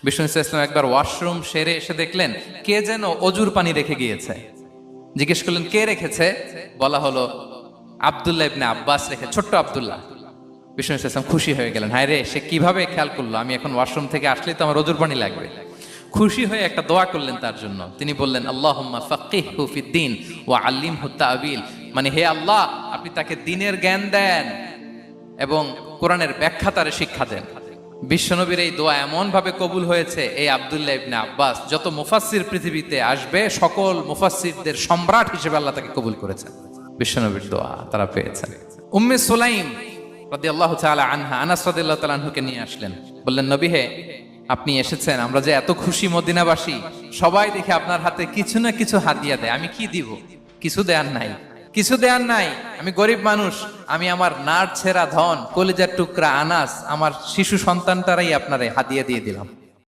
বিষ্ণু ইসলাম একবার ওয়াশরুম সেরে এসে দেখলেন কে যেন অজুর পানি রেখে গিয়েছে। জিজ্ঞেস করলেন কে রেখেছে? বলা হলো আব্দুল্লাহ ইবনে আব্বাস রেখে, ছোট্ট আব্দুল্লাহ। বিষ্ণু ইসলাম খুশি হয়ে গেলেন, হায় রে, সে কিভাবে খেয়াল করলো, আমি এখন ওয়াশরুম থেকে আসলেই তো আমার অজুর পানি লাগবে। খুশি হয়ে একটা দোয়া করলেন তার জন্য। তিনি বললেন আল্লাহুম্মা ফাক্কিহহু ফিদ্দীন ওয়া আল্লিমহু তা'বীল, মানে হে আল্লাহ, আপনি তাকে দ্বীনের জ্ঞান দেন এবং কোরআনের ব্যাখ্যা তারে শিক্ষা দেন। বিশ্বনবীর এই দোয়া এমন ভাবে কবুল হয়েছে, এই আব্দুল্লাহ ইবনে আব্বাস যত মুফাসসির পৃথিবীতে আসবে সকল মুফাসসিরদের সম্রাট হিসেবে আল্লাহ তাকে কবুল করেছেন। বিশ্বনবীর দোয়া তারা পেয়েছেন। উম্মে সুলাইম রাদিয়াল্লাহু তাআলা আনহা, আনাস রাদিয়াল্লাহু তাআলা আনহুকে নিয়ে আসলেন, বললেন নবী হে, আপনি এসেছেন, আমরা যে এত খুশি মদিনাবাসী, সবাই দেখে আপনার হাতে কিছু না কিছু হাদিয়া দেয়, আমি কি দিব? কিছু দেয়ার নাই, কিছু দেয়ার নাই, আমি গরিব মানুষ, আমি আমার নার ছেঁড়া ধন, কলিজার টুকরা আনাস, আমার শিশু সন্তানটারাই আপনারে হাদিয়া দিয়ে দিলাম।